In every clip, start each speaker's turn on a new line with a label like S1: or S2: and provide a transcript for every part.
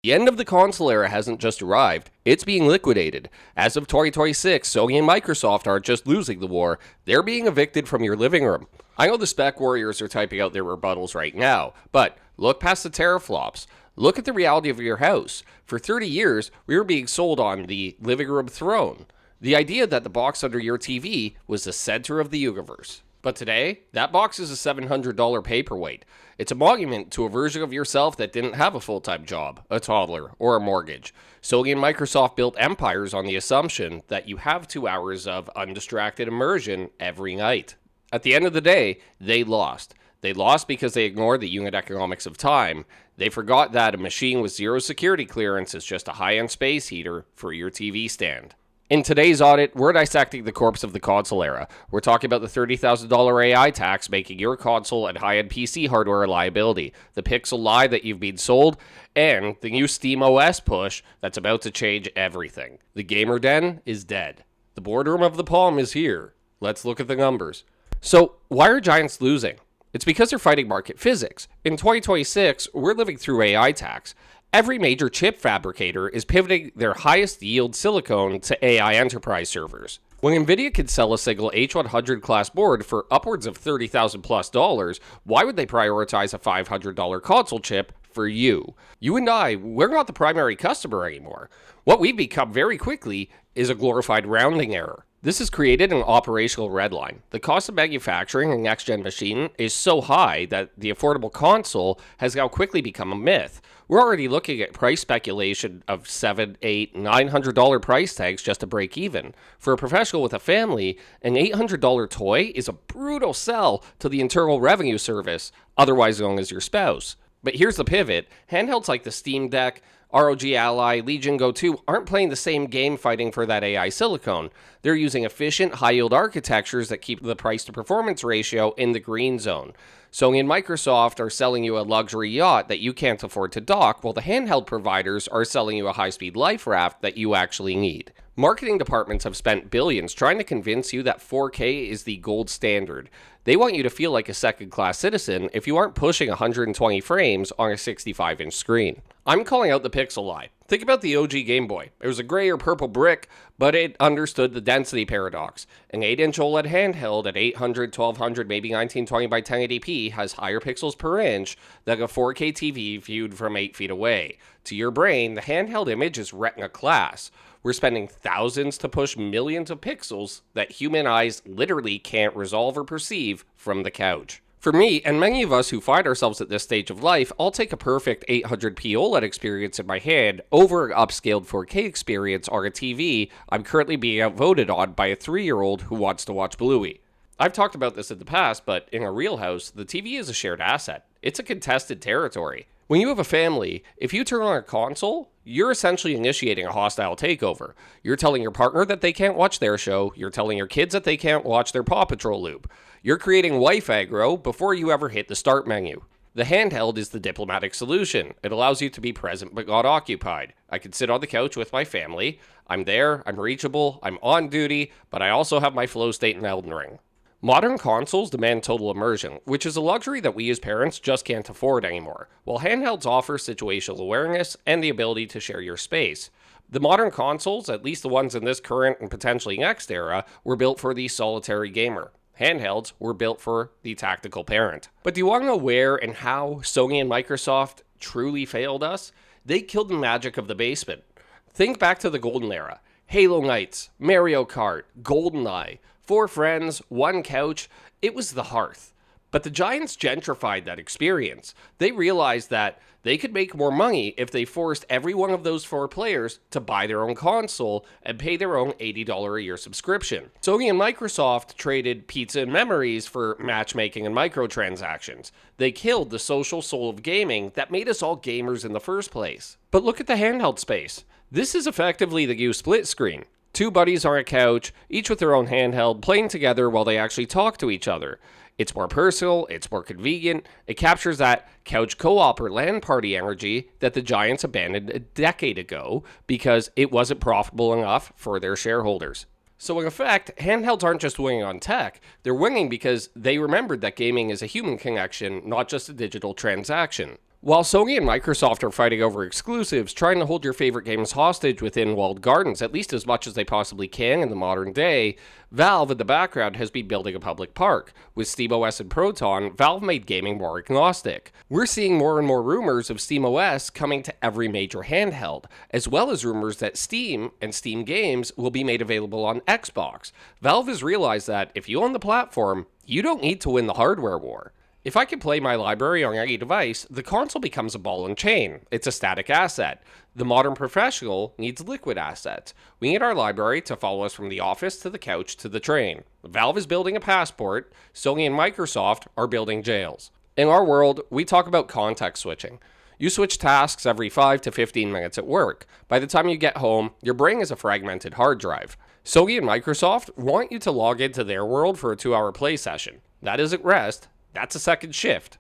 S1: The end of the console era hasn't just arrived, it's being liquidated. As of 2026, Sony and Microsoft aren't just losing the war, they're being evicted from your living room. I know the spec warriors are typing out their rebuttals right now, but look past the teraflops. Look at the reality of your house. For 30 years, we were being sold on the living room throne. The idea that the box under your TV was the center of the universe. But today, that box is a $700 paperweight. It's a monument to a version of yourself that didn't have a full-time job, a toddler, or a mortgage. Sony and Microsoft built empires on the assumption that you have 2 hours of undistracted immersion every night. At the end of the day, they lost. They lost because they ignored the unit economics of time. They forgot that a machine with zero security clearance is just a high-end space heater for your TV stand. In today's audit, we're dissecting the corpse of the console era. We're talking about the $30,000 AI tax making your console and high-end PC hardware a liability, the Pixel lie that you've been sold, and the new SteamOS push that's about to change everything. The gamer den is dead. The boardroom of the Palm is here. Let's look at the numbers. So, why are giants losing? It's because they're fighting market physics. In 2026, we're living through AI tax. Every major chip fabricator is pivoting their highest yield silicon to AI enterprise servers. When Nvidia could sell a single H100 class board for upwards of $30,000 plus, why would they prioritize a $500 console chip for you? You and I, we're not the primary customer anymore. What we've become very quickly is a glorified rounding error. This has created an operational redline. The cost of manufacturing a next-gen machine is so high that the affordable console has now quickly become a myth. We're already looking at price speculation of $700, $800, $900 price tags just to break even. For a professional with a family, an $800 toy is a brutal sell to the Internal Revenue Service, otherwise known as your spouse. But here's the pivot. Handhelds like the Steam Deck, ROG Ally, Legion Go 2 aren't playing the same game fighting for that AI silicone. They're using efficient, high-yield architectures that keep the price-to-performance ratio in the green zone. Sony and Microsoft are selling you a luxury yacht that you can't afford to dock, while the handheld providers are selling you a high-speed life raft that you actually need. Marketing departments have spent billions trying to convince you that 4K is the gold standard. They want you to feel like a second-class citizen if you aren't pushing 120 frames on a 65-inch screen. I'm calling out the Pixel lie. Think about the OG Game Boy. It was a gray or purple brick, but it understood the density paradox. An 8-inch OLED handheld at 800, 1200, maybe 1920 by 1080p has higher pixels per inch than a 4K TV viewed from 8 feet away. To your brain, the handheld image is retina class. We're spending thousands to push millions of pixels that human eyes literally can't resolve or perceive from the couch. For me, and many of us who find ourselves at this stage of life, I'll take a perfect 800p OLED experience in my hand over an upscaled 4K experience on a TV I'm currently being outvoted on by a 3-year-old who wants to watch Bluey. I've talked about this in the past, but in a real house, the TV is a shared asset. It's a contested territory. When you have a family, if you turn on a console, you're essentially initiating a hostile takeover. You're telling your partner that they can't watch their show, you're telling your kids that they can't watch their Paw Patrol loop. You're creating wife aggro before you ever hit the start menu. The handheld is the diplomatic solution. It allows you to be present but not occupied. I can sit on the couch with my family. I'm there, I'm reachable, I'm on duty, but I also have my flow state in Elden Ring. Modern consoles demand total immersion, which is a luxury that we as parents just can't afford anymore, while handhelds offer situational awareness and the ability to share your space. The modern consoles, at least the ones in this current and potentially next era, were built for the solitary gamer. Handhelds were built for the tactical parent. But do you want to know where and how Sony and Microsoft truly failed us? They killed the magic of the basement. Think back to the golden era. Halo Knights, Mario Kart, GoldenEye, 4 friends, 1 couch. It was the Hearth. But the giants gentrified that experience. They realized that they could make more money if they forced every one of those 4 players to buy their own console and pay their own $80 a year subscription. Sony and Microsoft traded pizza and memories for matchmaking and microtransactions. They killed the social soul of gaming that made us all gamers in the first place. But look at the handheld space. This is effectively the new split screen. 2 buddies on a couch, each with their own handheld, playing together while they actually talk to each other. It's more personal, it's more convenient, it captures that couch co-op or LAN party energy that the giants abandoned a decade ago because it wasn't profitable enough for their shareholders. So in effect, handhelds aren't just winning on tech, they're winning because they remembered that gaming is a human connection, not just a digital transaction. While Sony and Microsoft are fighting over exclusives, trying to hold your favorite games hostage within walled gardens at least as much as they possibly can in the modern day, Valve in the background has been building a public park. With SteamOS and Proton, Valve made gaming more agnostic. We're seeing more and more rumors of SteamOS coming to every major handheld, as well as rumors that Steam and Steam games will be made available on Xbox. Valve has realized that if you own the platform, you don't need to win the hardware war. If I can play my library on any device, the console becomes a ball and chain. It's a static asset. The modern professional needs liquid assets. We need our library to follow us from the office to the couch to the train. Valve is building a passport. Sony and Microsoft are building jails. In our world, we talk about context switching. You switch tasks every 5 to 15 minutes at work. By the time you get home, your brain is a fragmented hard drive. Sony and Microsoft want you to log into their world for a 2-hour play session. That isn't rest. That's a second shift.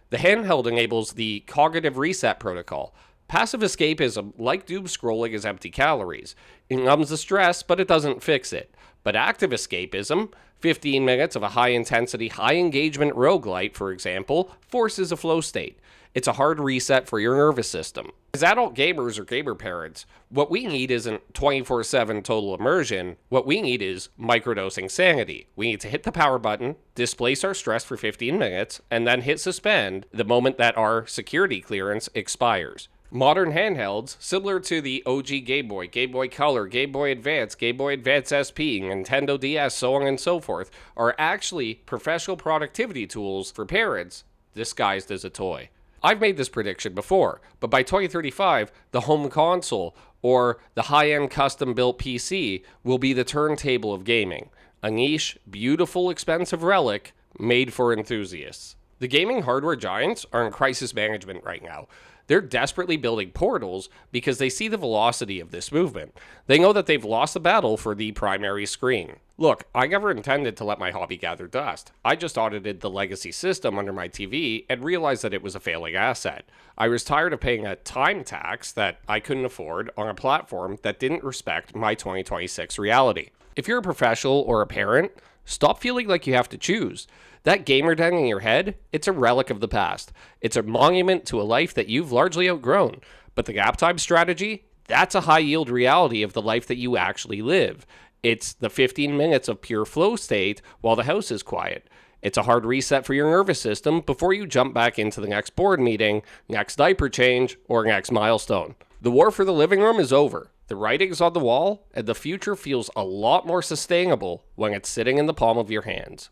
S1: The handheld enables the cognitive reset protocol. Passive escapism, like doom scrolling, is empty calories. It numbs the stress, but it doesn't fix it. But active escapism, 15 minutes of a high-intensity, high-engagement roguelite, for example, forces a flow state. It's a hard reset for your nervous system. As adult gamers or gamer parents, what we need isn't 24/7 total immersion. What we need is microdosing sanity. We need to hit the power button, displace our stress for 15 minutes, and then hit suspend the moment that our security clearance expires. Modern handhelds, similar to the OG Game Boy Color, Game Boy Advance, Game Boy Advance SP, Nintendo DS, so on and so forth, are actually professional productivity tools for parents disguised as a toy. I've made this prediction before, but by 2035, the home console, or the high-end custom-built PC, will be the turntable of gaming. A niche, beautiful, expensive relic made for enthusiasts. The gaming hardware giants are in crisis management right now. They're desperately building portals because they see the velocity of this movement. They know that they've lost the battle for the primary screen. Look, I never intended to let my hobby gather dust. I just audited the legacy system under my TV and realized that it was a failing asset. I was tired of paying a time tax that I couldn't afford on a platform that didn't respect my 2026 reality. If you're a professional or a parent, stop feeling like you have to choose. That gamer den in your head, it's a relic of the past. It's a monument to a life that you've largely outgrown. But the Naptime Strategy, that's a high-yield reality of the life that you actually live. It's the 15 minutes of pure flow state while the house is quiet. It's a hard reset for your nervous system before you jump back into the next board meeting, next diaper change, or next milestone. The war for the living room is over. The writing's on the wall, and the future feels a lot more sustainable when it's sitting in the palm of your hands.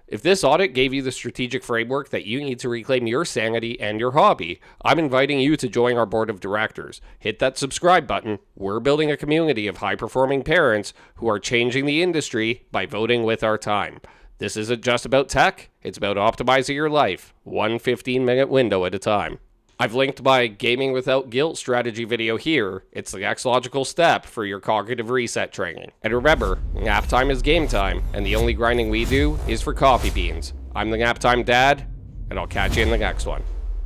S1: If this audit gave you the strategic framework that you need to reclaim your sanity and your hobby, I'm inviting you to join our board of directors. Hit that subscribe button. We're building a community of high-performing parents who are changing the industry by voting with our time. This isn't just about tech, it's about optimizing your life, one 15-minute window at a time. I've linked my Gaming Without Guilt strategy video here. It's the next logical step for your cognitive reset training. And remember, nap time is game time, and the only grinding we do is for coffee beans. I'm the Naptime Dad, and I'll catch you in the next one.